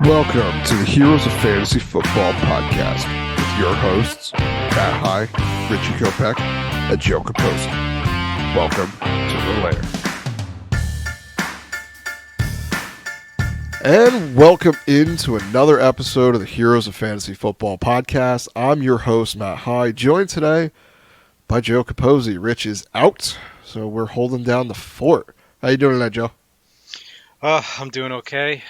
Welcome to the Heroes of Fantasy Football podcast with your hosts, Matt High, Richie Kopech, and Joe Capozzi. Welcome to the lair. And welcome into another episode of the Heroes of Fantasy Football podcast. I'm your host, Matt High, joined today by Joe Capozzi. Rich is out, so we're holding down the fort. How you doing tonight, Joe? I'm doing okay.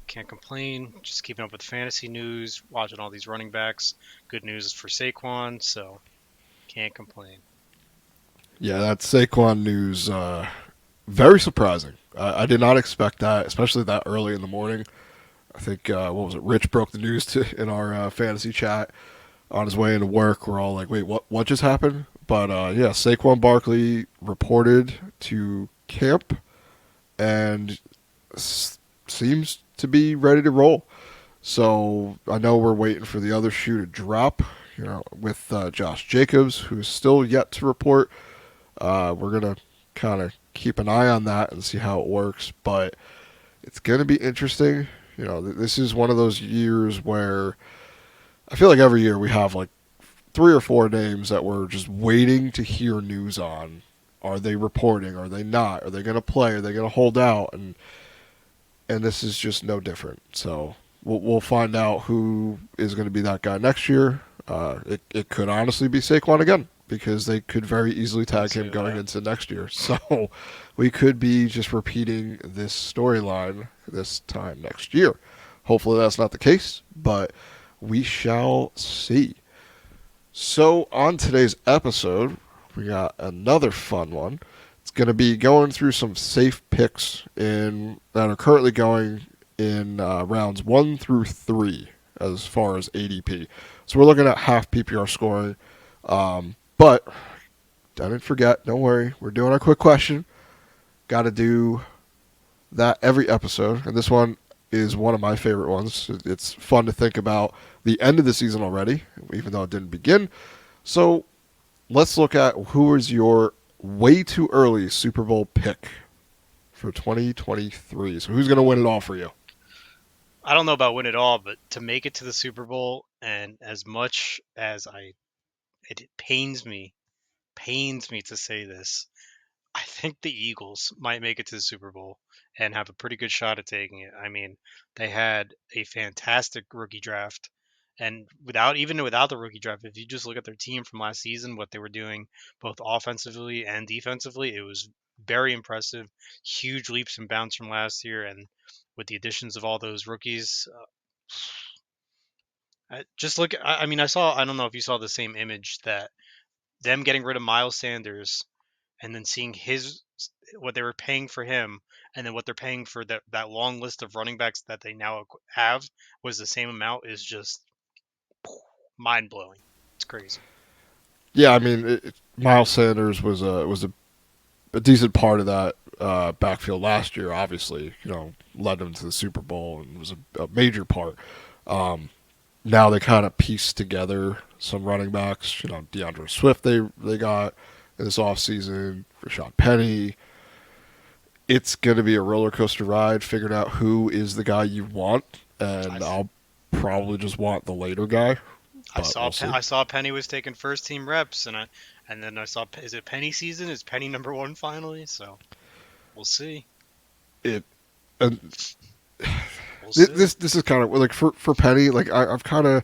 Can't complain. Just keeping up with fantasy news, watching all these running backs. Good news for Saquon, so can't complain. Yeah, that Saquon news, very surprising. I did not expect that, especially that early in the morning. I think, Rich broke the news in our fantasy chat on his way into work. We're all like, wait, what just happened? But, yeah, Saquon Barkley reported to camp and seems to be ready to roll. So I know we're waiting for the other shoe to drop, with Josh Jacobs, who's still yet to report. We're going to kind of keep an eye on that and see how it works. But it's going to be interesting. This is one of those years where I feel like every year we have like 3 or 4 names that we're just waiting to hear news on. Are they reporting? Are they not? Are they going to play? Are they going to hold out? And this is just no different. So we'll find out who is going to be that guy next year. It could honestly be Saquon again, because they could very easily tag him going into next year. So we could be just repeating this storyline this time next year. Hopefully that's not the case, but we shall see. So on today's episode, we got another fun one. It's going to be going through some safe picks that are currently going in rounds 1 through 3 as far as ADP. So we're looking at half PPR scoring. But I didn't forget. Don't worry. We're doing a quick question. Got to do that every episode. And this one is one of my favorite ones. It's fun to think about the end of the season already, even though it didn't begin. So let's look at who is your way too early Super Bowl pick for 2023. So who's going to win it all for you? I don't know about win it all, but to make it to the Super Bowl, and as much as it pains me to say this, I think the Eagles might make it to the Super Bowl and have a pretty good shot at taking it. I mean, they had a fantastic rookie draft. And without the rookie draft, if you just look at their team from last season, what they were doing both offensively and defensively, it was very impressive. Huge leaps and bounds from last year, and with the additions of all those rookies, just look. I mean, I don't know if you saw the same image, that them getting rid of Miles Sanders and then seeing what they were paying for him, and then what they're paying for that long list of running backs that they now have was the same amount, is just mind blowing. It's crazy. Yeah, I mean, Miles Sanders was a decent part of that backfield last year. Obviously, led them to the Super Bowl and was a major part. Now they kind of pieced together some running backs. DeAndre Swift they got in this offseason, Rashad Penny. It's going to be a roller coaster ride figuring out who is the guy you want, and I'll probably just want the later guy. I saw Penny was taking first team reps, and then I saw, is it Penny season? Is Penny number 1 finally? So we'll see. This is kind of like for Penny. Like I've kind of,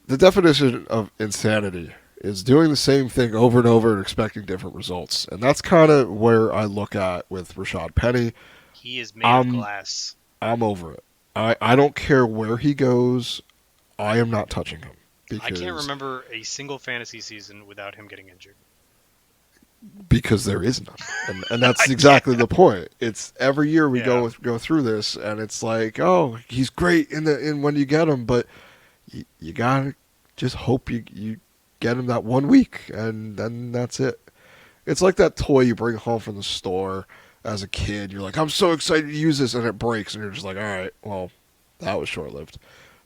the definition of insanity is doing the same thing over and over and expecting different results, and that's kind of where I look at with Rashad Penny. He is made of glass. I'm over it. I don't care where he goes. I am not touching him. I can't remember a single fantasy season without him getting injured. Because there is none, and that's exactly the point. It's every year we go through this, and it's like, oh, he's great in when you get him, but you gotta just hope you get him that 1 week, and then that's it. It's like that toy you bring home from the store as a kid. You're like, I'm so excited to use this, and it breaks, and you're just like, all right, well, that was short lived.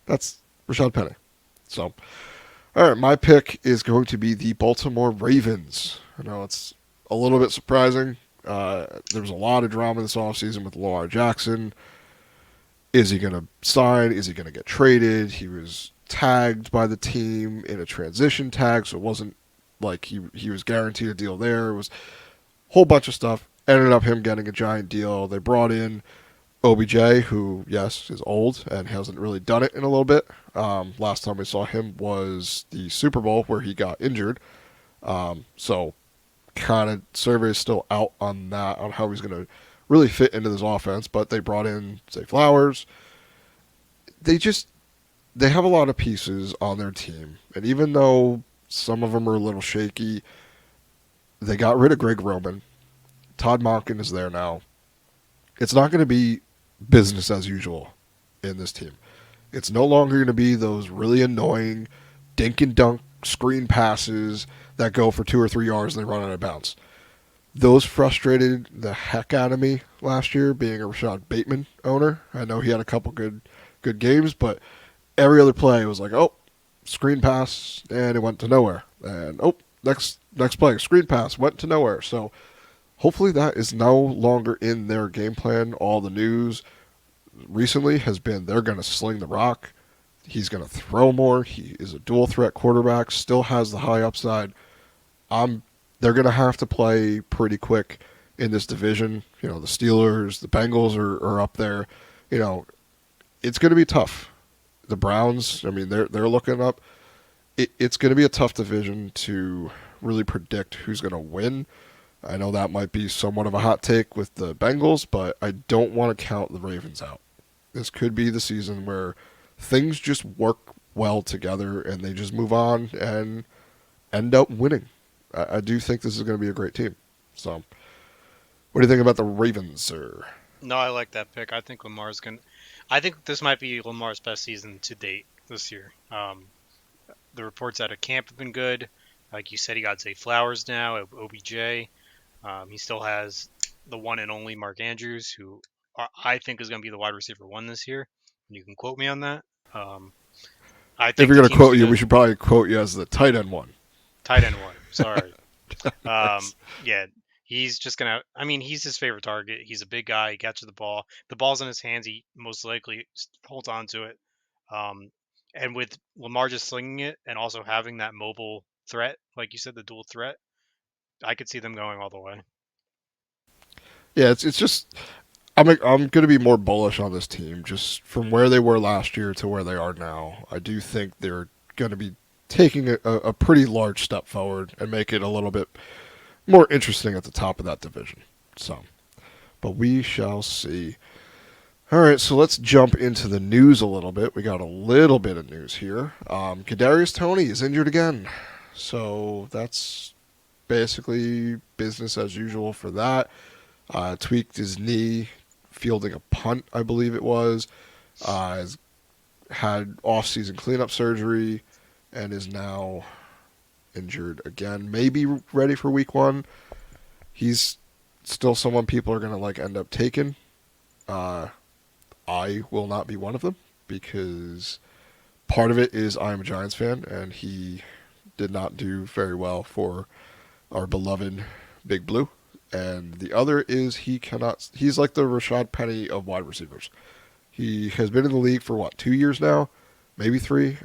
That's Rashad Penny. So, all right, my pick is going to be the Baltimore Ravens. I know it's a little bit surprising. There was a lot of drama this offseason with Lamar Jackson. Is he going to sign? Is he going to get traded? He was tagged by the team in a transition tag, so it wasn't like he was guaranteed a deal there. It was a whole bunch of stuff. Ended up him getting a giant deal. They brought in OBJ, who, yes, is old and hasn't really done it in a little bit. Last time we saw him was the Super Bowl where he got injured. So kind of survey is still out on that, on how he's going to really fit into this offense. But they brought in Zay Flowers. They just they have a lot of pieces on their team, and even though some of them are a little shaky, they got rid of Greg Roman. Todd Monken is there now. It's not going to be business as usual in this team. It's no longer going to be those really annoying dink and dunk screen passes that go for 2 or 3 yards and they run out of bounds. Those frustrated the heck out of me last year, being a Rashad Bateman owner. I know he had a couple good games, but every other play was like, oh, screen pass, and it went to nowhere. And oh, next play, screen pass, went to nowhere. So hopefully that is no longer in their game plan. All the news recently has been they're going to sling the rock. He's going to throw more. He is a dual threat quarterback, still has the high upside. They're going to have to play pretty quick in this division. You know, the Steelers, the Bengals are up there. You know, it's going to be tough. The Browns, I mean, they're looking up. It's going to be a tough division to really predict who's going to win. I know that might be somewhat of a hot take with the Bengals, but I don't want to count the Ravens out. This could be the season where things just work well together and they just move on and end up winning. I do think this is going to be a great team. So, what do you think about the Ravens, sir? No, I like that pick. I think Lamar's going to. I think this might be Lamar's best season to date this year. The reports out of camp have been good. Like you said, he got Zay Flowers now, OBJ. He still has the one and only Mark Andrews, who I think is going to be the wide receiver one this year. You can quote me on that. I If think you're the going to team's quote you, going we to should probably quote you as the tight end one. tight end one. Sorry. Yeah, he's just gonna. I mean, he's his favorite target. He's a big guy. He catches the ball. The ball's in his hands. He most likely holds on to it. Um, and with Lamar just slinging it and also having that mobile threat, like you said, the dual threat, I could see them going all the way. Yeah, it's just I'm going to be more bullish on this team just from where they were last year to where they are now. I do think they're going to be taking a pretty large step forward and make it a little bit more interesting at the top of that division. So, but we shall see. All right, so let's jump into the news a little bit. We got a little bit of news here. Kadarius Toney is injured again, so that's basically business as usual for that. Tweaked his knee, fielding a punt, I believe it was. Has had off-season cleanup surgery, and is now injured again. Maybe ready for week one. He's still someone people are gonna like end up taking. Uh, I will not be one of them because part of it is I'm a Giants fan, and he did not do very well for our beloved Big Blue. And the other is he cannot. He's like the Rashad Penny of wide receivers. He has been in the league for what, 2 years now, maybe three.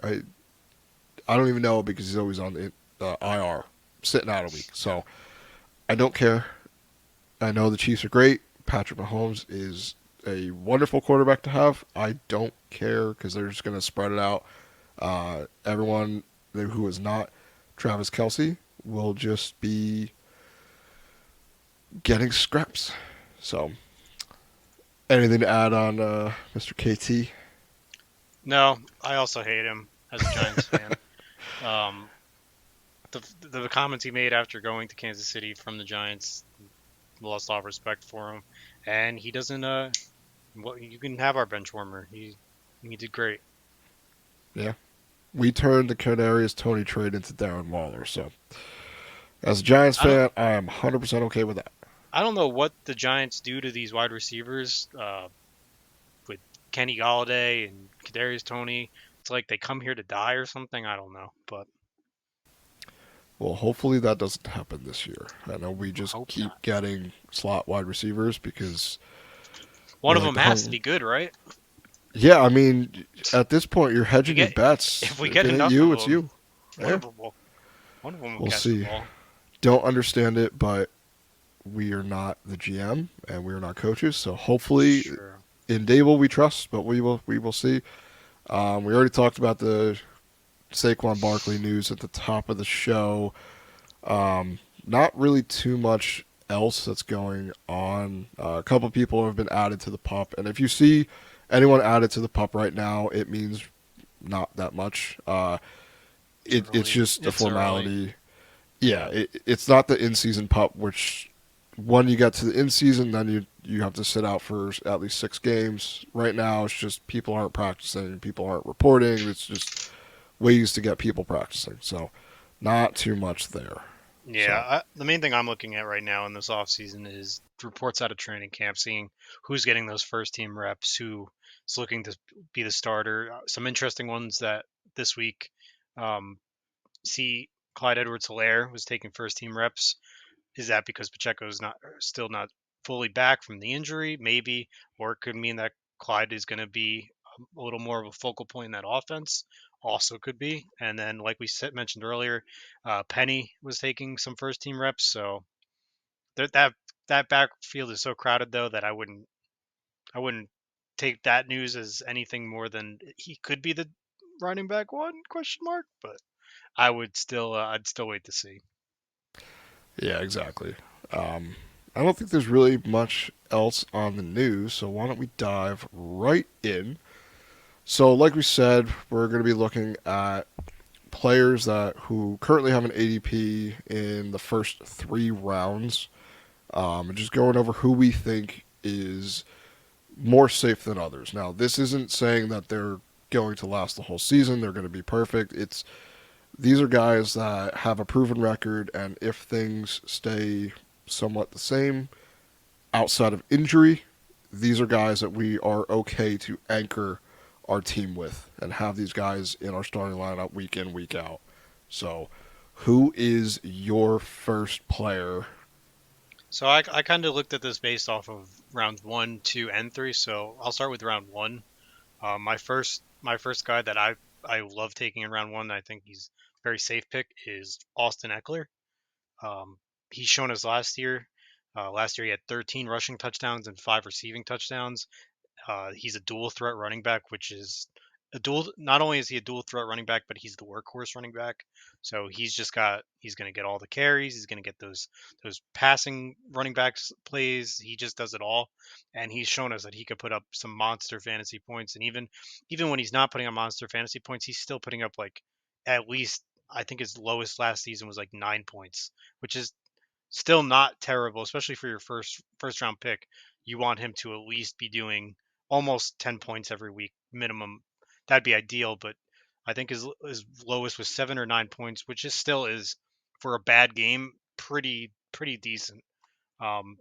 I don't even know because he's always on the IR, sitting out a week. So I don't care. I know the Chiefs are great. Patrick Mahomes is a wonderful quarterback to have. I don't care because they're just going to spread it out. Everyone who is not Travis Kelce will just be getting scraps. So, anything to add on Mr. KT? No, I also hate him as a Giants fan. Um, the comments he made after going to Kansas City from the Giants lost all respect for him, and he doesn't. Well, you can have our bench warmer. He did great. Yeah. We turned the Kadarius Toney trade into Darren Waller. So, as a Giants I don't. fan, I am 100% okay with that. I don't know what the Giants do to these wide receivers with Kenny Galladay and Kadarius Toney. It's like they come here to die or something. I don't know, but Well, hopefully that doesn't happen this year. I know we I just hope keep not. getting slot wide receivers because we One of like them to has to hung. be good, right? Yeah, I mean, at this point, you're We hedging your get bets. if we If get it ain't enough of you, it's them, you. one Yeah, of them will one of them will we'll catch the see. ball. Don't understand it, but we are not the GM and we are not coaches. So hopefully, Sure. in Dable we trust, but we will see. We already talked about the Saquon Barkley news at the top of the show. Not really too much else that's going on. A couple people have been added to the pup, and if you see anyone added to the pup right now, it means not that much. It's It's early. just a It's early. formality. Yeah, Yeah. it's not the in-season pup, which when you get to the in-season, then you have to sit out for at least 6 games. Right now, it's just people aren't practicing, people aren't reporting. It's just ways to get people practicing. So, not too much there. Yeah, So, the main thing I'm looking at right now in this off season is reports out of training camp, seeing who's getting those first team reps, who is looking to be the starter. Some interesting ones that this week, um, see Clyde Edwards-Helaire was taking first team reps. Is that because Pacheco's not still not fully back from the injury? Maybe, or it could mean that Clyde is going to be a little more of a focal point in that offense. Also, could be. And then, like we mentioned earlier, Penny was taking some first team reps. So that that backfield is so crowded though that I wouldn't take that news as anything more than he could be the running back one question mark. But I'd still wait to see. yeah, exactly. I don't think there's really much else on the news, so why don't we dive right in? So, like we said, we're going to be looking at players that who currently have an ADP in the first 3 rounds, and just going over who we think is more safe than others. Now, this isn't saying that they're going to last the whole season; they're going to be perfect. It's these are guys that have a proven record, and if things stay somewhat the same outside of injury, these are guys that we are okay to anchor our team with and have these guys in our starting lineup week in, week out. So, who is your first player? So I kind of looked at this based off of rounds one, two, and three. So I'll start with round one. My first guy that I love taking in round one. I think he's a very safe pick is Austin Eckler. Um, he's shown us last year. Last year he had 13 rushing touchdowns and 5 receiving touchdowns. He's a dual threat running back, which is a dual. Not only is he a dual threat running back, but he's the workhorse running back. So he's going to get all the carries. He's going to get those passing running backs plays. He just does it all, and he's shown us that he could put up some monster fantasy points. And even when he's not putting up monster fantasy points, he's still putting up like at least I think his lowest last season was like 9 points, which is still not terrible, especially for your first round pick. You want him to at least be doing almost 10 points every week minimum. That'd be ideal, but I think his lowest was 7 or 9 points, which is still is for a bad game pretty decent.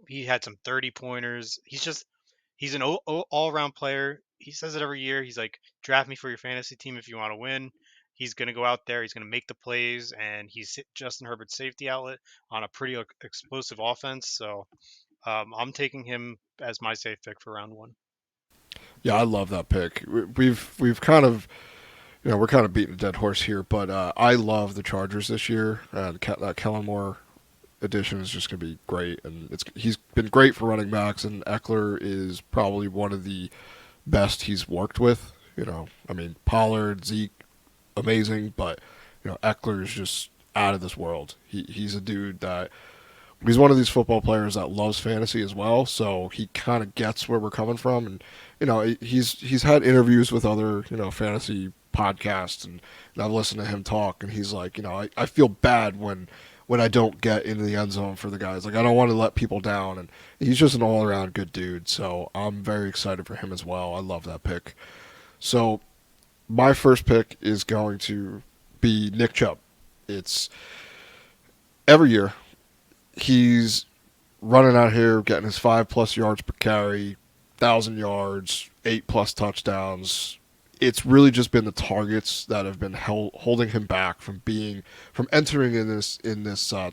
He had some 30 pointers. He's an all around player. He says it every year. He's like, draft me for your fantasy team if you want to win. He's going to go out there. He's going to make the plays, and he's Justin Herbert's safety outlet on a pretty explosive offense. So I'm taking him as my safe pick for round one. Yeah, I love that pick. We've kind of we're kind of beating a dead horse here, but I love the Chargers this year. That Kellen Moore addition is just going to be great, and he's been great for running backs, and Eckler is probably one of the best he's worked with. I mean Pollard, Zeke, amazing, but Eckler is just out of this world. He's a dude that he's one of these football players that loves fantasy as well, so he kind of gets where we're coming from, and he's had interviews with other fantasy podcasts, and I've listened to him talk, and he's like, I feel bad when I don't get into the end zone for the guys. Like I don't want to let people down, and he's just an all around good dude. So I'm very excited for him as well. I love that pick. So my first pick is going to be Nick Chubb. It's every year he's running out here getting his 5+ yards per carry, 1,000 yards, 8+ touchdowns. It's really just been the targets that have been holding him back from entering in this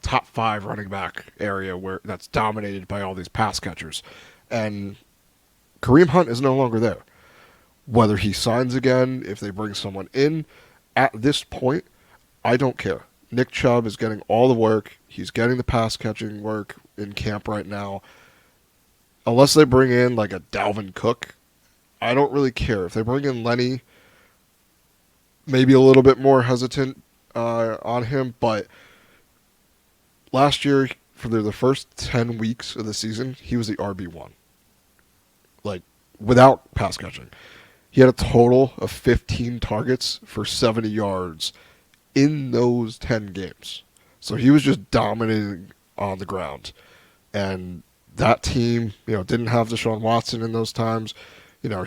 top 5 running back area where that's dominated by all these pass catchers, and Kareem Hunt is no longer there. Whether he signs again, if they bring someone in, at this point, I don't care. Nick Chubb is getting all the work. He's getting the pass catching work in camp right now. Unless they bring in like a Dalvin Cook, I don't really care. If they bring in Lenny, maybe a little bit more hesitant on him. But last year, for the first 10 weeks of the season, he was the RB1. Like, without pass catching. He had a total of 15 targets for 70 yards in those 10 games. So he was just dominating on the ground. And that team, didn't have Deshaun Watson in those times.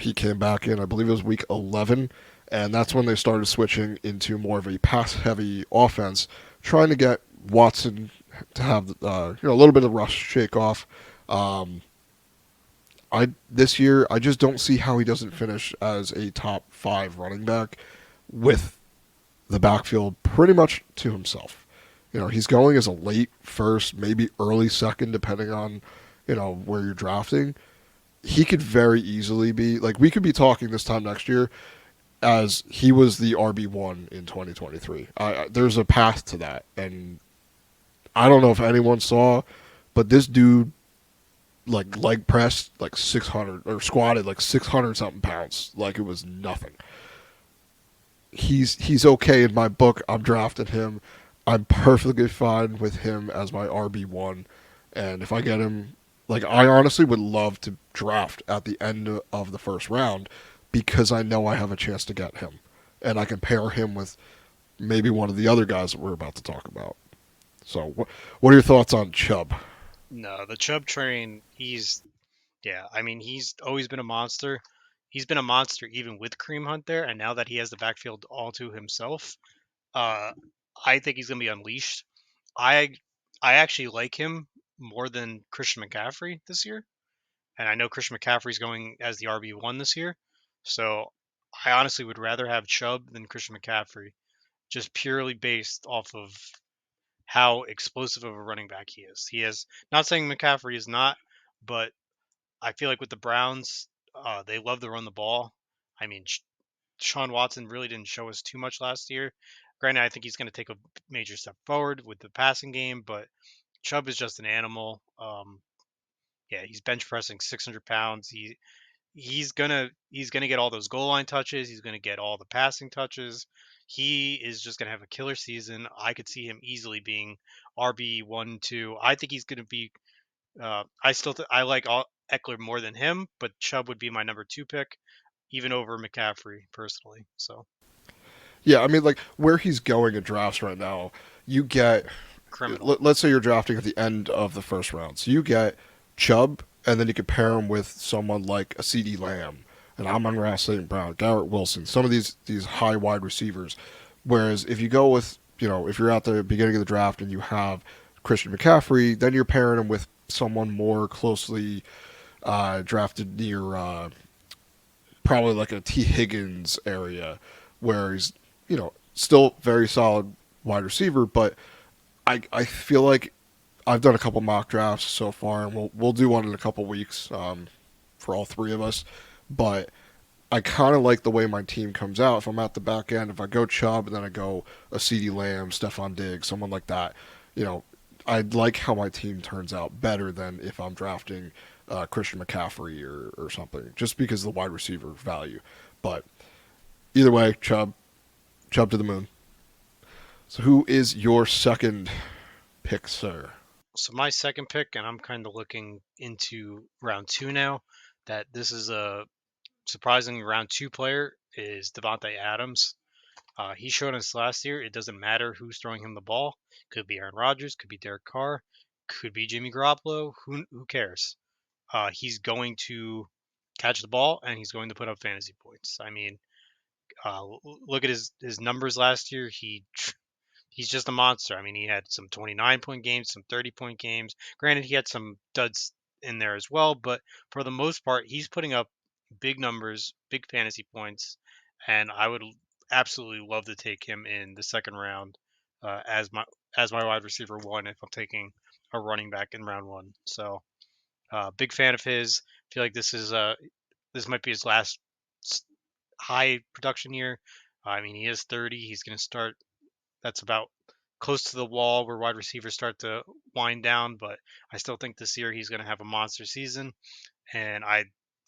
He came back in, I believe it was week 11, and that's when they started switching into more of a pass-heavy offense, trying to get Watson to have a little bit of rush shake off. Um, I this year I just don't see how he doesn't finish as a top 5 running back with the backfield pretty much to himself. He's going as a late first, maybe early second, depending on, where you're drafting. He could very easily be like we could be talking this time next year as he was the RB1 in 2023. There's a path to that, and I don't know if anyone saw, but this dude like leg pressed like 600 or squatted like 600 something pounds like it was nothing. He's okay in my book. I'm drafting him. I'm perfectly fine with him as my RB1. And if I get him, like, I honestly would love to draft at the end of the first round because I know I have a chance to get him. And I can pair him with maybe one of the other guys that we're about to talk about. So, what are your thoughts on Chubb? No, the Chubb train, yeah, I mean, he's always been a monster. He's been a monster even with Kareem Hunt there, and now that he has the backfield all to himself, uh, I think he's going to be unleashed. I I actually like him more than Christian McCaffrey this year, and I know Christian McCaffrey's going as the RB1 this year, so I honestly would rather have Chubb than Christian McCaffrey, just purely based off of how explosive of a running back he is. He is not saying McCaffrey is not, but I feel like with the Browns, they love to run the ball. I mean, Sean Watson really didn't show us too much last year. Granted, I think he's going to take a major step forward with the passing game, but Chubb is just an animal. Yeah, he's bench pressing 600 pounds. He's gonna get all those goal line touches. He's gonna get all the passing touches. He is just gonna have a killer season. I could see him easily being RB 1, 2. I think he's gonna be. I like Eckler more than him, but Chubb would be my number 2 pick, even over McCaffrey personally. So Yeah, I mean, like, where he's going in drafts right now, you get criminal. let's say you're drafting at the end of the first round. So you get Chubb, and then you can pair him with someone like a CD Lamb, and Amon-Ra St. Brown, Garrett Wilson, some of these high wide receivers. Whereas if you go with, if you're at the beginning of the draft and you have Christian McCaffrey, then you're pairing him with someone more closely drafted near probably like a T. Higgins area, where he's, still very solid wide receiver, but I feel like I've done a couple mock drafts so far, and we'll do one in a couple weeks for all three of us. But I kind of like the way my team comes out. If I'm at the back end, if I go Chubb and then I go a CD Lamb, Stephon Diggs, someone like that, you know, I like how my team turns out better than if I'm drafting Christian McCaffrey or something, just because of the wide receiver value. But either way, Chubb to the moon. So who is your second pick, sir? So my second pick, and I'm kind of looking into round 2 now. That this is a surprising round 2 player is Devontae Adams. He showed us last year. It doesn't matter who's throwing him the ball. Could be Aaron Rodgers. Could be Derek Carr. Could be Jimmy Garoppolo. Who cares? He's going to catch the ball and he's going to put up fantasy points. I mean, look at his numbers last year. He's just a monster. I mean, he had some 29-point games, some 30-point games. Granted, he had some duds in there as well, but for the most part, he's putting up big numbers, big fantasy points, and I would absolutely love to take him in the second round as my wide receiver 1 if I'm taking a running back in round 1. So, big fan of his. Feel like this might be his last high production year. I mean, he is 30. He's going to start. That's about close to the wall where wide receivers start to wind down. But I still think this year he's going to have a monster season. And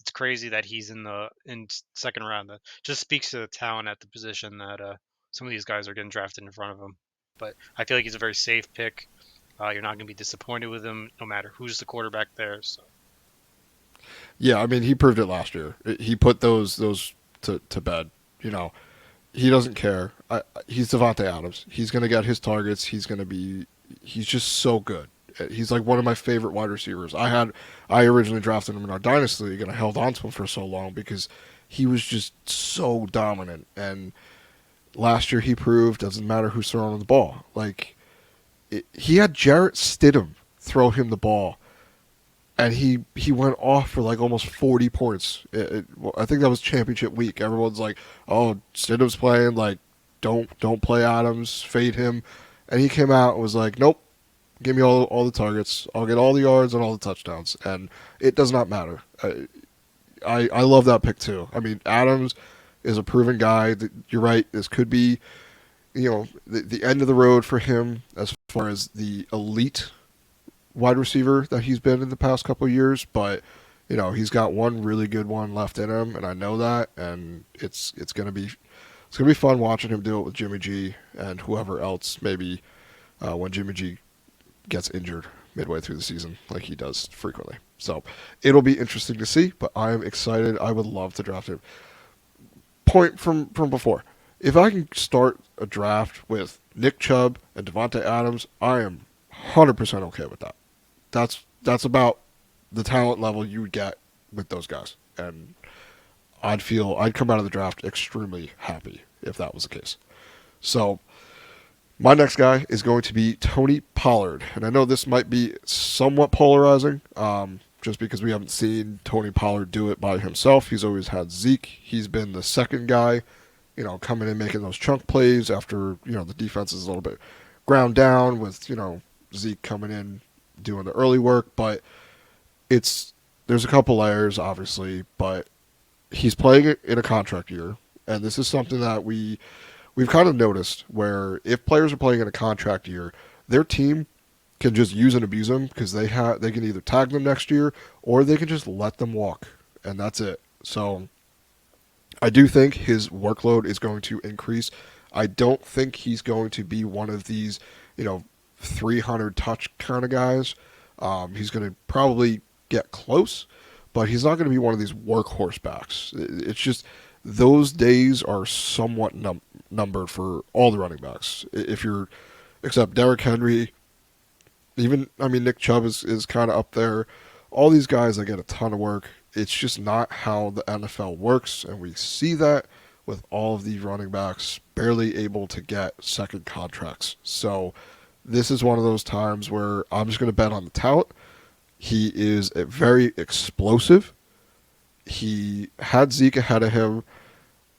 it's crazy that he's in second round. That just speaks to the talent at the position that some of these guys are getting drafted in front of him. But I feel like he's a very safe pick. You're not going to be disappointed with him, no matter who's the quarterback there. So Yeah, I mean, he proved it last year. He put those to bed. You know, he doesn't care. He's Devontae Adams. He's going to get his targets. He's going to be. He's just so good. He's like one of my favorite wide receivers. I originally drafted him in our dynasty league, and I held on to him for so long because he was just so dominant. And last year he proved doesn't matter who's throwing the ball. Like he had Jarrett Stidham throw him the ball, and he went off for like almost 40 points. Well, I think that was championship week. Everyone's like, "Oh, Stidham's playing. Like, don't play Adams. Fade him." And he came out and was like, "Nope. Give me all the targets. I'll get all the yards and all the touchdowns, and it does not matter." I love that pick too. I mean, Adams is a proven guy. You're right. This could be, the end of the road for him as far as the elite wide receiver that he's been in the past couple of years. But he's got one really good one left in him, and I know that. And it's gonna be fun watching him do it with Jimmy G and whoever else maybe when Jimmy G gets injured midway through the season like he does frequently. So it'll be interesting to see, but I'm excited. I would love to draft him. Point from before. If I can start a draft with Nick Chubb and Devontae Adams, I am 100% okay with that. That's about the talent level you would get with those guys. And I'd come out of the draft extremely happy if that was the case. So my next guy is going to be Tony Pollard. And I know this might be somewhat polarizing, just because we haven't seen Tony Pollard do it by himself. He's always had Zeke. He's been the second guy, coming in making those chunk plays after, the defense is a little bit ground down with, Zeke coming in doing the early work. But there's a couple layers, obviously, but he's playing it in a contract year. And this is something that we've kind of noticed where if players are playing in a contract year, their team can just use and abuse them because they can either tag them next year or they can just let them walk, and that's it. So I do think his workload is going to increase. I don't think he's going to be one of these, 300 touch kind of guys. He's going to probably get close, but he's not going to be one of these workhorse backs. It's just those days are somewhat numbered for all the running backs. Except Derrick Henry, Nick Chubb is kind of up there. All these guys that get a ton of work. It's just not how the NFL works, and we see that with all of these running backs barely able to get second contracts. So this is one of those times where I'm just going to bet on the talent. He is very explosive. He had Zeke ahead of him,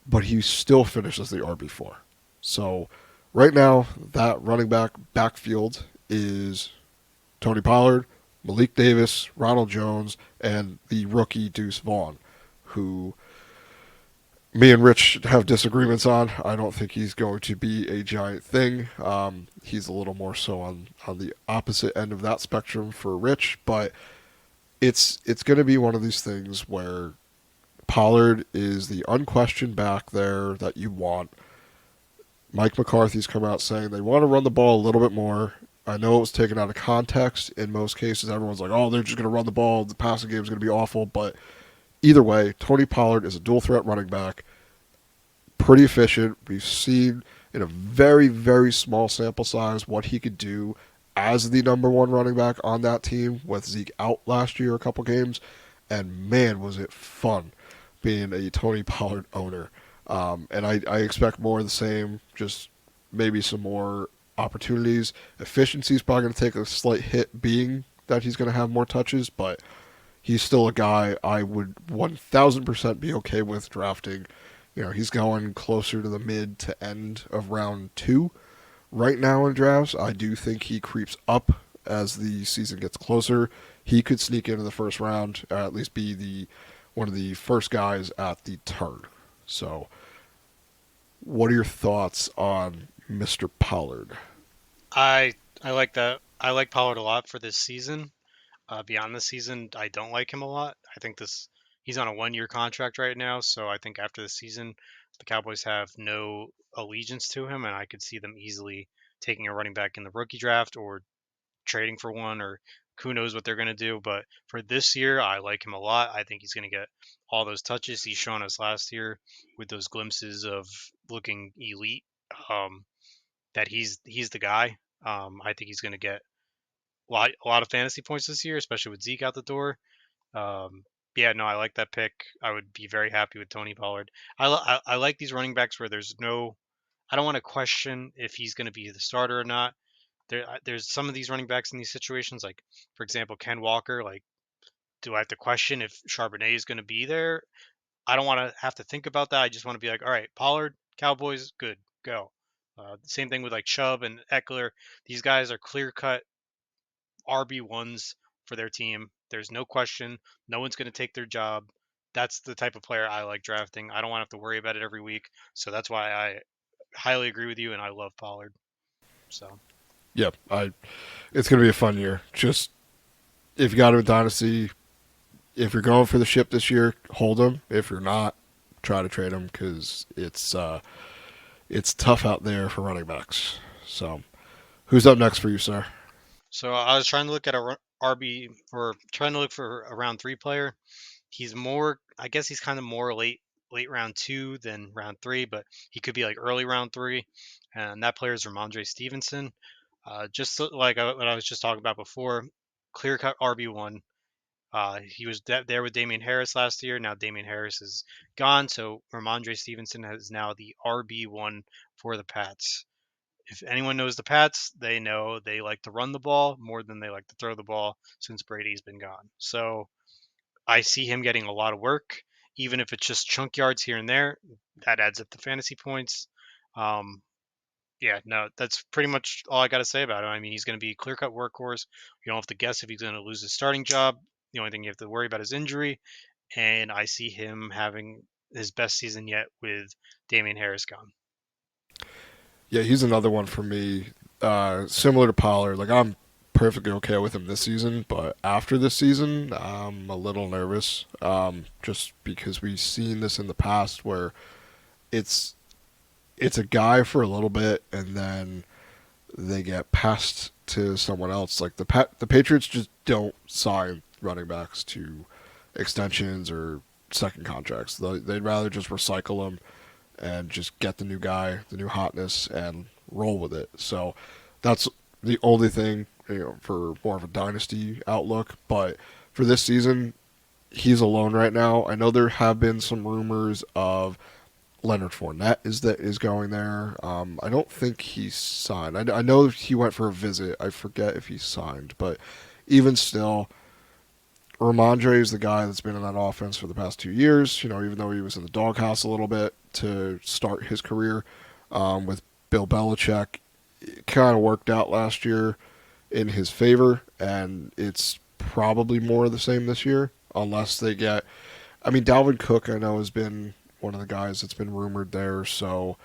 but he still finishes the RB4. So right now, that running backfield is Tony Pollard, Malik Davis, Ronald Jones, and the rookie Deuce Vaughn, who me and Rich have disagreements on. I don't think he's going to be a giant thing. He's a little more so on the opposite end of that spectrum for Rich, but it's going to be one of these things where Pollard is the unquestioned back there that you want. Mike McCarthy's come out saying they want to run the ball a little bit more. I know it was taken out of context in most cases. Everyone's like, oh, they're just going to run the ball. The passing game is going to be awful. But either way, Tony Pollard is a dual threat running back. Pretty efficient. We've seen in a very, very small sample size what he could do as the number one running back on that team with Zeke out last year a couple games. And man, was it fun being a Tony Pollard owner. And I expect more of the same, just maybe some more opportunities. Efficiency is probably going to take a slight hit being that he's going to have more touches, but he's still a guy I would 1,000% be okay with drafting. He's going closer to the mid to end of round 2 right now in drafts. I do think he creeps up as the season gets closer. He could sneak into the first round, or at least be one of the first guys at the turn. So, what are your thoughts on Mr. Pollard? I like that. I like Pollard a lot for this season. Beyond the season, I don't like him a lot. I think this he's on a 1 year contract right now, so I think after the season, the Cowboys have no allegiance to him, and I could see them easily taking a running back in the rookie draft or trading for one, or who knows what they're going to do. But for this year, I like him a lot. I think he's going to get all those touches he's shown us last year with those glimpses of looking elite. Um, that he's the guy. I think he's going to get a lot of fantasy points this year, especially with Zeke out the door. Um, yeah, no, I like that pick. I would be very happy with Tony Pollard. I like these running backs where there's no. I don't want to question if he's going to be the starter or not. There's some of these running backs in these situations, like for example Ken Walker. Like, do I have to question if Charbonnet is going to be there? I don't want to have to think about that. I just want to be like, all right, Pollard, Cowboys, good, go. Same thing with like Chubb and Eckler. These guys are clear cut RB1s for their team. There's no question. No one's going to take their job. That's the type of player I like drafting. I don't want to have to worry about it every week. So that's why I highly agree with you, and I love Pollard. So Yep, it's going to be a fun year. Just if you got him in Dynasty, if you're going for the ship this year, hold him. If you're not, try to trade him because it's tough out there for running backs. So, who's up next for you, sir? so I was trying to look at a RB or trying to look for a round three player. He's more, I guess he's kind of more late round two than round three, but he could be like early round three. And that player is Ramondre Stevenson. Like what I was just talking about before, clear cut RB1. He was there with Damian Harris last year. Now Damian Harris is gone, so Ramondre Stevenson is now the RB1 for the Pats. If anyone knows the Pats, they know they like to run the ball more than they like to throw the ball since Brady's been gone. So I see him getting a lot of work, even if it's just chunk yards here and there. That adds up to fantasy points. Um, yeah, no, that's pretty much all I got to say about him. I mean, he's going to be a clear cut workhorse. You don't have to guess if he's going to lose his starting job. The only thing you have to worry about is injury. And I see him having his best season yet with Damian Harris gone. Yeah, he's another one for me. Similar to Pollard, like I'm perfectly okay with him this season, but after this season, I'm a little nervous. Just because we've seen this in the past where it's it's a guy for a little bit and then they get passed to someone else. Like the Patriots just don't sign running backs to extensions or second contracts. They'd rather just recycle them and just get the new guy, the new hotness, and roll with it. So that's the only thing, for more of a dynasty outlook. But for this season, he's alone right now. I know there have been some rumors of Leonard Fournette is going there. I don't think he's signed. I know he went for a visit. I forget if he's signed, but even still, Ramondre is the guy that's been in that offense for the past 2 years. Even though he was in the doghouse a little bit to start his career with Bill Belichick, it kind of worked out last year in his favor, and it's probably more of the same this year, unless they get. I mean, Dalvin Cook, I know, has been one of the guys that's been rumored there. So,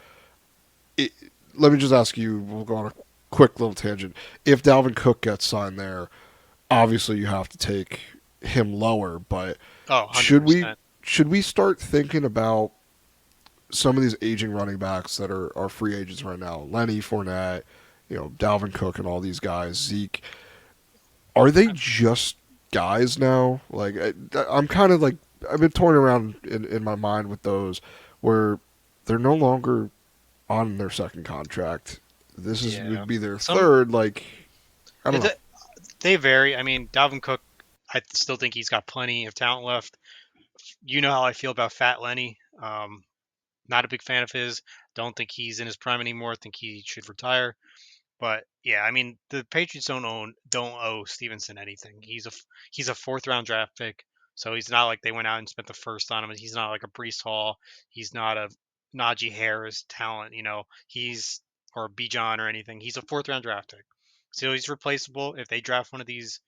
it, let me just ask you. We'll go on a quick little tangent. If Dalvin Cook gets signed there, obviously you have to take him lower. But Oh, should we 100%. should we start thinking about some of these aging running backs that are free agents right now? Lenny Fournette, Dalvin Cook, and all these guys. Zeke, are they just guys now? Like I'm kind of like I've been torn around in my mind with those where they're no longer on their second contract. This is Yeah. would be their Some third. Like I don't know. it, they vary. I mean, Dalvin Cook, I still think he's got plenty of talent left. You know how I feel about Fat Lenny. Not a big fan of his. Don't think he's in his prime anymore. Think he should retire. But yeah, I mean, the Patriots don't owe Stevenson anything. He's a fourth round draft pick, so he's not like they went out and spent the first on him. He's not like a Brees Hall. He's not a Najee Harris talent. He's or Bijan or anything. He's a fourth round draft pick, so he's replaceable. If they draft one of these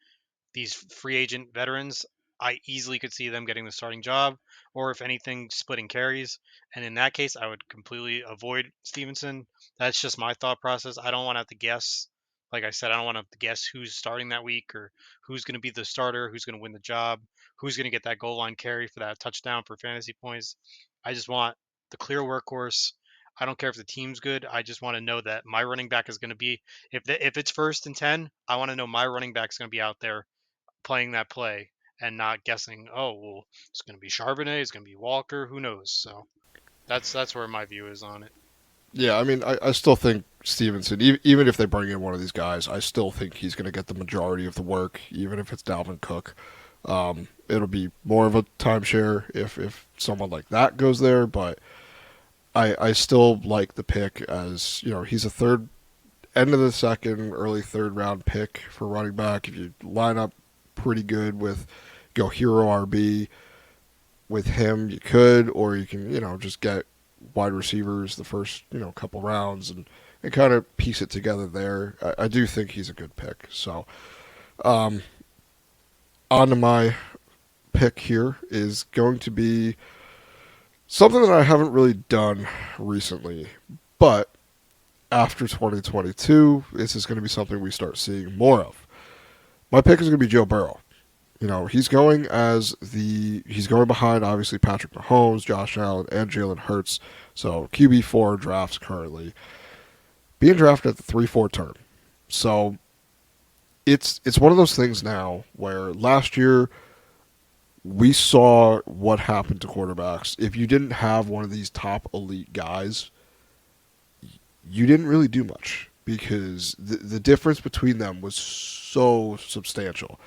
free agent veterans, I easily could see them getting the starting job, or if anything, splitting carries. And in that case, I would completely avoid Stevenson. That's just my thought process. I don't want to have to guess. Like I said, I don't want to have to guess who's starting that week or who's going to be the starter, who's going to win the job, who's going to get that goal line carry for that touchdown for fantasy points. I just want the clear workhorse. I don't care if the team's good. I just want to know that my running back is going to be if it's 1st and 10. I want to know my running back is going to be out there playing that play and not guessing. Oh well, it's going to be Charbonnet, it's going to be Walker. Who knows? So that's where my view is on it. Yeah, I mean, I still think Stevenson, even if they bring in one of these guys, I still think he's going to get the majority of the work, even if it's Dalvin Cook. It'll be more of a timeshare if someone like that goes there, but I still like the pick as, he's a third, end of the second, early third round pick for running back. If you line up pretty good with, go hero RB with him, you could, or you can, just get wide receivers the first, couple rounds and kind of piece it together there. I do think he's a good pick. So, on to my pick here is going to be something that I haven't really done recently, but after 2022, this is going to be something we start seeing more of. My pick is going to be Joe Burrow. He's going behind obviously Patrick Mahomes, Josh Allen, and Jalen Hurts. So QB4 drafts currently being drafted at the 3-4 turn. So it's one of those things now where last year we saw what happened to quarterbacks. If you didn't have one of these top elite guys, you didn't really do much because the difference between them was so substantial.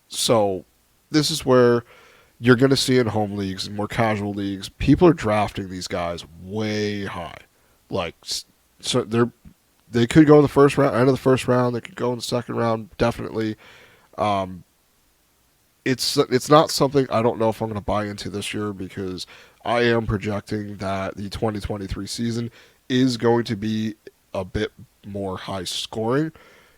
So this is where you're going to see in home leagues and more casual leagues, people are drafting these guys way high. Like, so they could go in the first round, end of the first round. They could go in the second round, definitely. It's not something I don't know if I'm going to buy into this year because I am projecting that the 2023 season is going to be a bit more high scoring.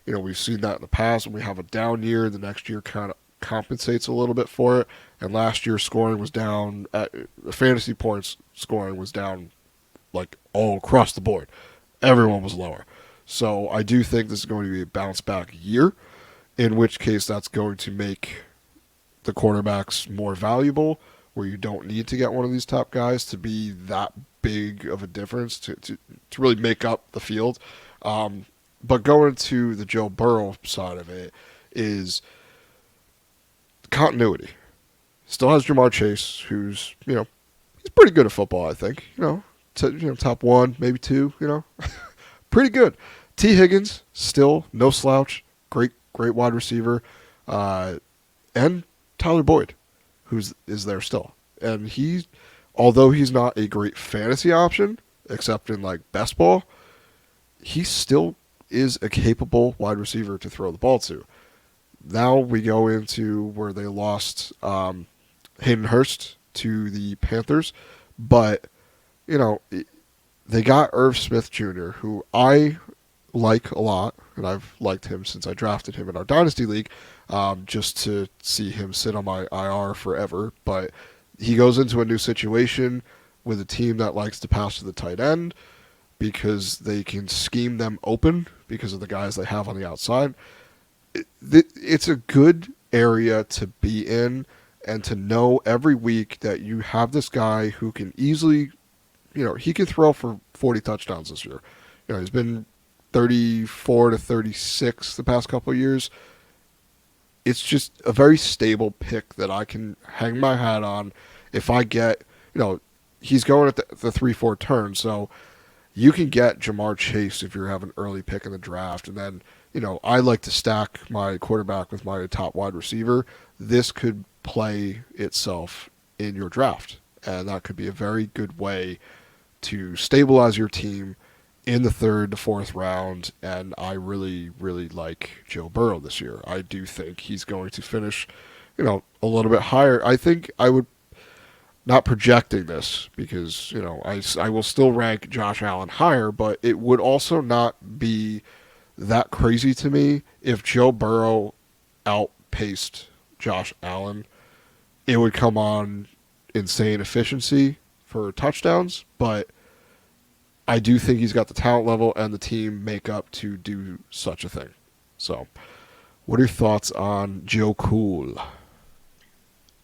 We've seen that in the past. When we have a down year, the next year kind of compensates a little bit for it. And last year, scoring was down. Fantasy points scoring was down like all across the board. Everyone was lower. So I do think this is going to be a bounce back year, in which case that's going to make the quarterbacks more valuable, where you don't need to get one of these top guys to be that big of a difference to really make up the field. But going to the Joe Burrow side of it is continuity. Still has Jamar Chase, who's, he's pretty good at football, I think. Top one, maybe two, pretty good. T. Higgins, still no slouch, great wide receiver. And Tyler Boyd, is there still. And although he's not a great fantasy option, except in like best ball, he still is a capable wide receiver to throw the ball to. Now we go into where they lost Hayden Hurst to the Panthers, but they got Irv Smith Jr., who I like a lot, and I've liked him since I drafted him in our Dynasty League, just to see him sit on my IR forever. But he goes into a new situation with a team that likes to pass to the tight end because they can scheme them open because of the guys they have on the outside. It's a good area to be in and to know every week that you have this guy who can easily, he can throw for 40 touchdowns this year. He's been 34 to 36 the past couple of years. It's just a very stable pick that I can hang my hat on if I get, he's going at the 3-4 turn, so you can get Jamar Chase if you have an early pick in the draft. And then, I like to stack my quarterback with my top wide receiver. This could play itself in your draft. And that could be a very good way to stabilize your team in the third to fourth round. And I really, really like Joe Burrow this year. I do think he's going to finish, a little bit higher. I think I would, not projecting this because, I will still rank Josh Allen higher, but it would also not be that crazy to me if Joe Burrow outpaced Josh Allen it would come on insane efficiency for touchdowns, but I do think he's got the talent level and the team makeup to do such a thing. So, what are your thoughts on Joe Cool?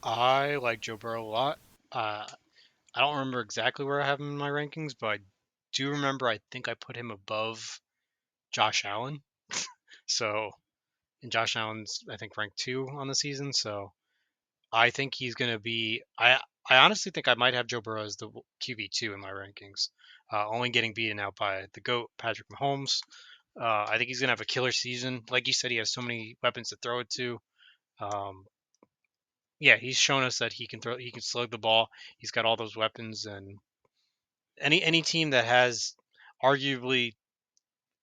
I like Joe Burrow a lot. Uh, I don't remember exactly where I have him in my rankings, but I do remember I think I put him above Josh Allen. So, and Josh Allen's I think ranked two on the season. So I think he's going to be. I honestly think I might have Joe Burrow as the QB2 in my rankings, only getting beaten out by the GOAT Patrick Mahomes. I think he's going to have a killer season. Like you said, he has so many weapons to throw it to. Um, yeah, he's shown us that he can throw, he can slug the ball. He's got all those weapons, and any team that has arguably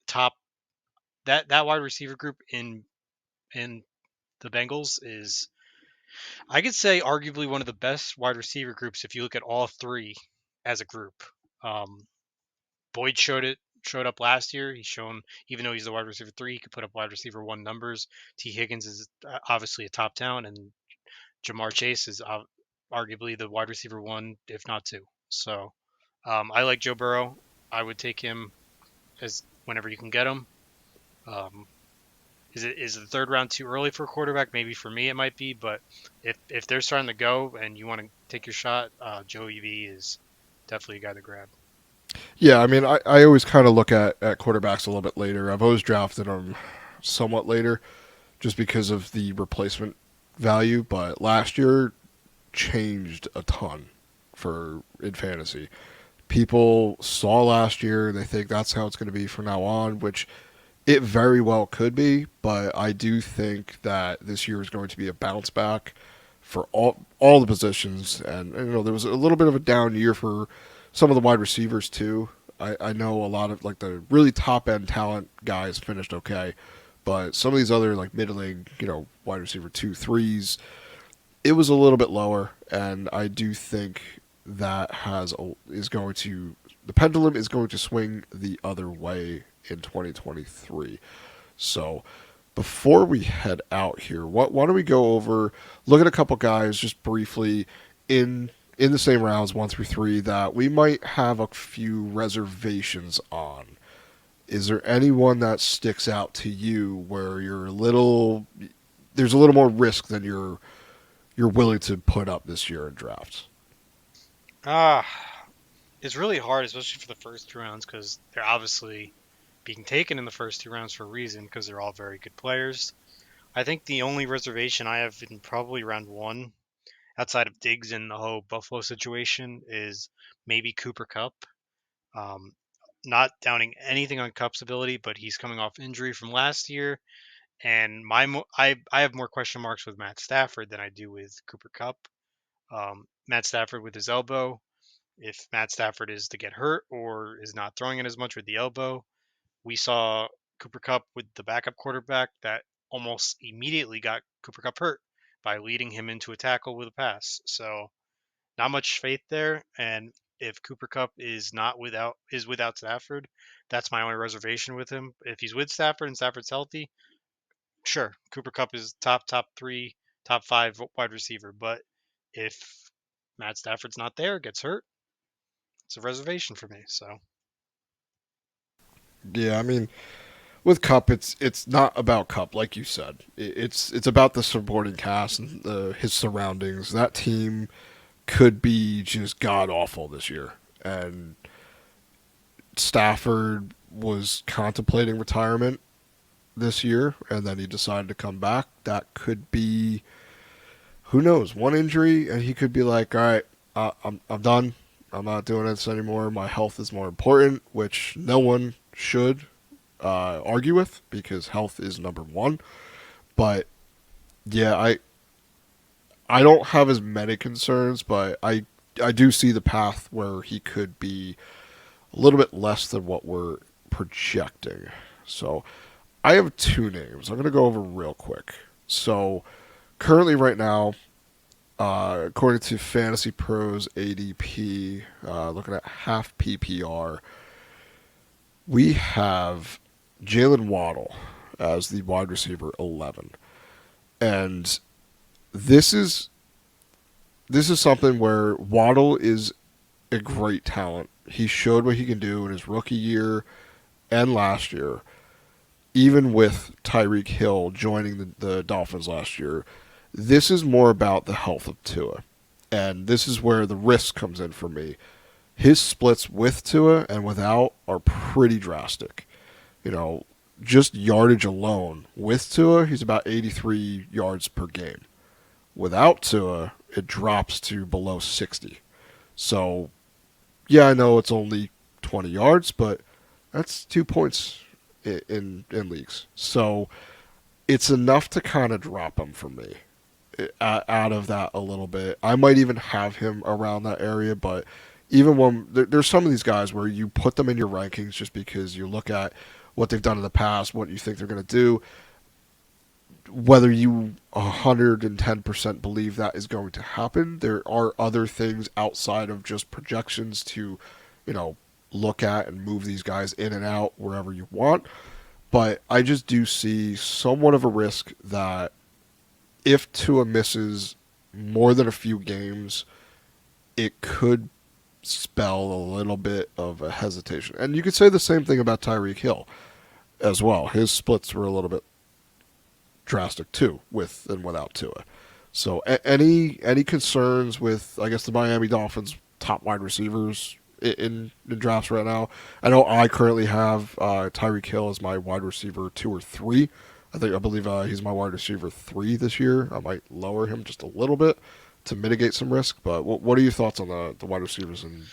top that wide receiver group in the Bengals is, I could say, arguably one of the best wide receiver groups if you look at all three as a group. Um, Boyd showed up last year. He's shown, even though he's the wide receiver three, he could put up wide receiver one numbers. T. Higgins is obviously a top talent, and Jamar Chase is arguably the wide receiver one, if not two. So I like Joe Burrow. I would take him as whenever you can get him. Um, is the third round too early for a quarterback? Maybe for me it might be, but if they're starting to go and you want to take your shot, Joey V is definitely a guy to grab. Yeah, I mean, I always kind of look at quarterbacks a little bit later. I've always drafted them somewhat later just because of the replacement value, but last year changed a ton for in fantasy. People saw last year, they think that's how it's going to be from now on, which it very well could be, but I do think that this year is going to be a bounce back for all the positions, and you know there was a little bit of a down year for some of the wide receivers too. I know a lot of like the really top end talent guys finished okay, but some of these other like middling, you know, wide receiver two, threes, it was a little bit lower, and I do think that is going to the pendulum is going to swing the other way in 2023. So before we head out here, why don't we go over look at a couple guys just briefly in the same rounds 1 through 3 that we might have a few reservations on. Is there anyone that sticks out to you where you're a little there's a little more risk than you're willing to put up this year in drafts? Ah, it's really hard, especially for the first two rounds, because they're obviously being taken in the first two rounds for a reason, because they're all very good players. I think the only reservation I have in probably round one, outside of Diggs and the whole Buffalo situation, is maybe Cooper Cup. Um, Not downing anything on Cup's ability, but he's coming off injury from last year, and I have more question marks with Matt Stafford than I do with Cooper Cup. Matt Stafford with his elbow. If Matt Stafford is to get hurt or is not throwing it as much with the elbow, we saw Cooper Cup with the backup quarterback that almost immediately got Cooper Cup hurt by leading him into a tackle with a pass. So not much faith there. And if Cooper Cup is without Stafford, that's my only reservation with him. If he's with Stafford and Stafford's healthy, sure, Cooper Cup is top three, top five wide receiver. But if Matt Stafford's not there, gets hurt, it's a reservation for me. So Yeah, I mean, with Cup, it's not about Cup, like you said. It's about the supporting cast and his surroundings. That team could be just god awful this year, and Stafford was contemplating retirement this year, and then he decided to come back. That could be, who knows, one injury, and he could be like, all right, I'm done. I'm not doing this anymore. My health is more important, which no one should argue with because health is number one. But yeah, I don't have as many concerns, but I do see the path where he could be a little bit less than what we're projecting. So I have two names. I'm going to go over real quick. So currently, right now, according to Fantasy Pros ADP, looking at half PPR, we have Jalen Waddle as the wide receiver 11. And this is this is something where Waddle is a great talent. He showed what he can do in his rookie year and last year, even with Tyreek Hill joining the Dolphins last year. This is more about the health of Tua. And this is where the risk comes in for me. His splits with Tua and without are pretty drastic. You know, just yardage alone with Tua, he's about 83 yards per game. Without Tua, it drops to below 60. So, yeah, I know it's only 20 yards, but that's 2 points in leagues. So, it's enough to kind of drop him for me out of that a little bit. I might even have him around that area, but even when there's some of these guys where you put them in your rankings just because you look at what they've done in the past, what you think they're going to do, whether you 110% believe that is going to happen, there are other things outside of just projections to, you know, look at and move these guys in and out wherever you want. But I just do see somewhat of a risk that if Tua misses more than a few games, it could spell a little bit of a hesitation. And you could say the same thing about Tyreek Hill as well. His splits were a little bit drastic too, with and without Tua. So any concerns with, I guess, the Miami Dolphins top wide receivers in drafts right now? I know I currently have Tyreek Hill as my wide receiver 2 or 3. I believe he's my wide receiver 3 this year. I might lower him just a little bit to mitigate some risk. But what are your thoughts on the wide receivers in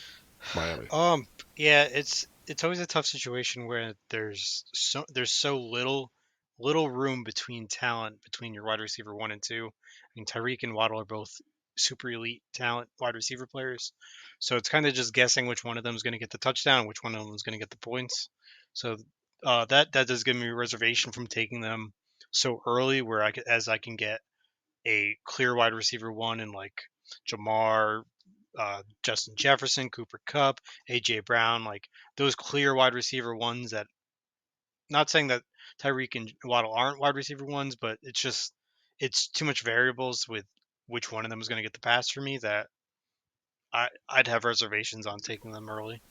Miami? Um, yeah, it's always a tough situation where there's so little room between talent between your wide receiver 1 and 2. I mean, Tyreek and Waddle are both super elite talent wide receiver players, so it's kind of just guessing which one of them is going to get the touchdown, which one of them is going to get the points. So that does give me a reservation from taking them so early, where as I can get a clear wide receiver 1 in like Jamar, Justin Jefferson, Cooper Cup, AJ Brown, like those clear wide receiver ones. That, not saying that Tyreek and Waddle aren't wide receiver ones, but it's too much variables with which one of them is going to get the pass for me, that I'd have reservations on taking them early.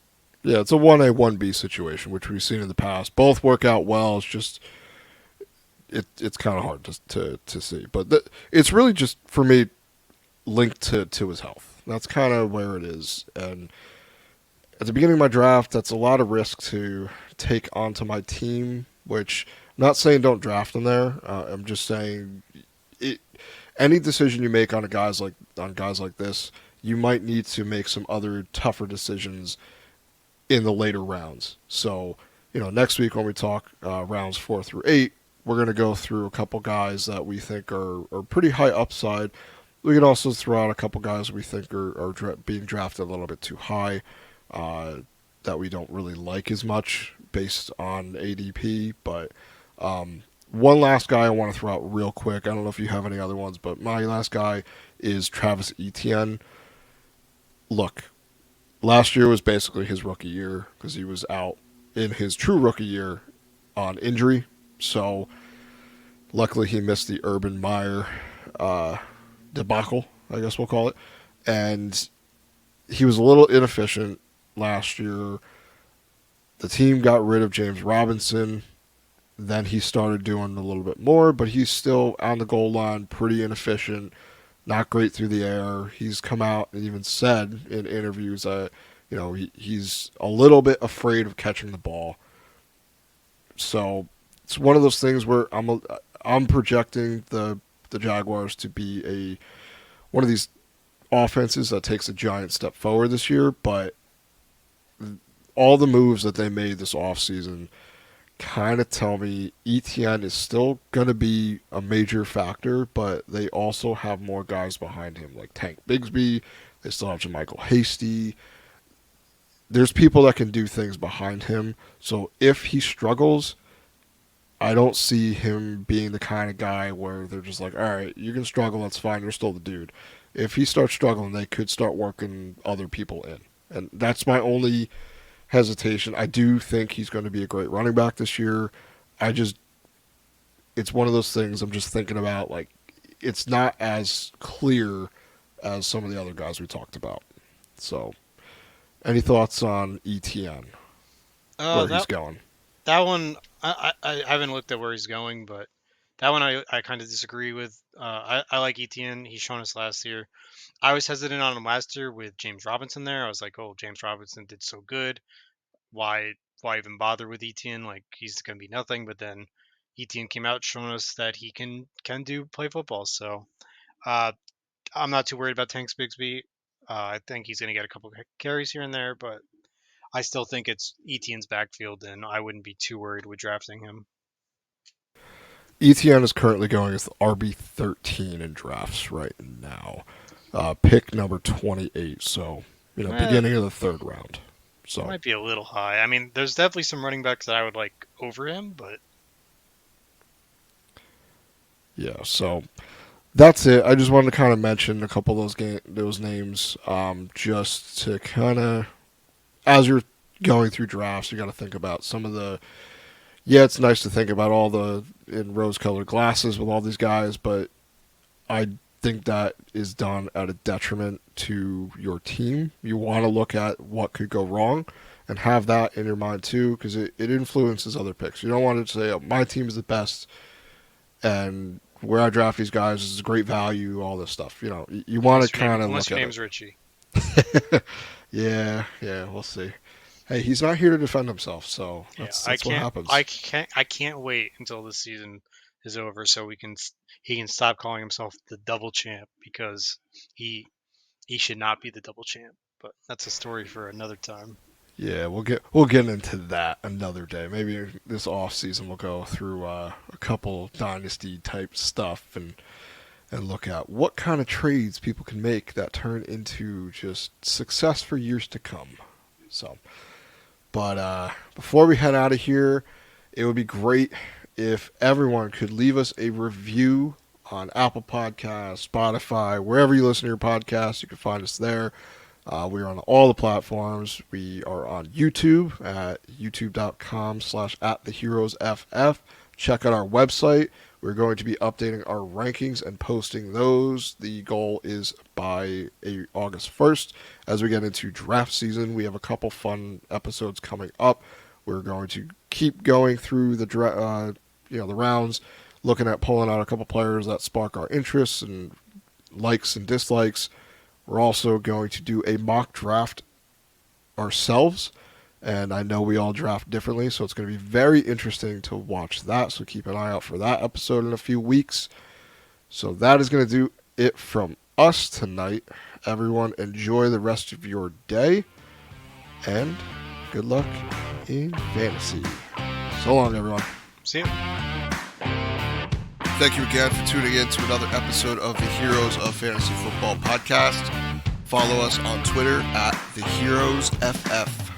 Yeah, it's a 1A 1B situation, which we've seen in the past. Both work out well. It's just it's kind of hard to see, but it's really just for me linked to his health. That's kind of where it is. And at the beginning of my draft, that's a lot of risk to take onto my team. Which I'm not saying don't draft him there. I'm just saying it, any decision you make on guys like this, you might need to make some other tougher decisions in the later rounds. So, next week when we talk rounds 4 through 8, we're going to go through a couple guys that we think are pretty high upside. We can also throw out a couple guys we think are being drafted a little bit too high, uh, that we don't really like as much based on ADP. But one last guy I want to throw out real quick. I don't know if you have any other ones, but my last guy is Travis Etienne. Look, last year was basically his rookie year because he was out in his true rookie year on injury. So luckily he missed the Urban Meyer uh, debacle, I guess we'll call it. And he was a little inefficient last year. The team got rid of James Robinson. Then he started doing a little bit more, but he's still on the goal line, pretty inefficient, not great through the air. He's come out and even said in interviews that he's a little bit afraid of catching the ball. So it's one of those things where I'm projecting the Jaguars to be a one of these offenses that takes a giant step forward this year, but all the moves that they made this offseason kind of tell me ETN is still going to be a major factor, but they also have more guys behind him, like Tank Bigsby. They still have JaMychal Hasty. There's people that can do things behind him. So if he struggles, I don't see him being the kind of guy where they're just like, all right, you can struggle, that's fine, you're still the dude. If he starts struggling, they could start working other people in. And that's my only hesitation. I do think he's going to be a great running back this year. I just, it's one of those things I'm just thinking about. Like, it's not as clear as some of the other guys we talked about. So, any thoughts on ETN, where he's That going? that one I haven't looked at where he's going, but that one I kind of disagree with. I like ETN. He's shown us last year. I was hesitant on him last year with James Robinson there. I was like, oh, James Robinson did so good. Why even bother with ETN? Like he's gonna be nothing. But then ETN came out showing us that he can play football. So uh, I'm not too worried about Tanks Bigsby. I think he's gonna get a couple carries here and there, but I still think it's ETN's backfield, and I wouldn't be too worried with drafting him. ETN is currently going as the RB13 in drafts right now, pick number 28. So Eh, beginning of the third round. it So might be a little high. I mean, there's definitely some running backs that I would like over him, but yeah, so that's it. I just wanted to kind of mention a couple of those names, just to kind of, as you're going through drafts, you got to think about some of the. Yeah, it's nice to think about all the in rose-colored glasses with all these guys, but I think that is done at a detriment to your team. You want to look at what could go wrong and have that in your mind too, because it influences other picks. You don't want to say, oh, my team is the best and where I draft these guys is great value, all this stuff. You want to kind of unless look your at name's Richie. it. Yeah, we'll see. Hey, he's not here to defend himself, so Yeah, that's what happens. I can't wait until the season is over so he can stop calling himself the double champ because he he should not be the double champ. But that's a story for another time. Yeah, we'll get into that another day. Maybe this off season we'll go through a couple dynasty type stuff and look at what kind of trades people can make that turn into just success for years to come. So, but before we head out of here, it would be great if everyone could leave us a review on Apple Podcasts, Spotify, wherever you listen to your podcasts. You can find us there. We are on all the platforms. We are on YouTube at youtube.com/@theheroesff. Check out our website. We're going to be updating our rankings and posting those. The goal is by August 1st. As we get into draft season, we have a couple fun episodes coming up. We're going to keep going through the the rounds, looking at pulling out a couple players that spark our interests and likes and dislikes. We're also going to do a mock draft ourselves, and I know we all draft differently, so it's going to be very interesting to watch that. So keep an eye out for that episode in a few weeks. So that is going to do it from us tonight. Everyone, enjoy the rest of your day, and good luck in fantasy. So long, everyone. See ya. Thank you again for tuning in to another episode of the Heroes of Fantasy Football podcast. Follow us on Twitter at TheHeroesFF.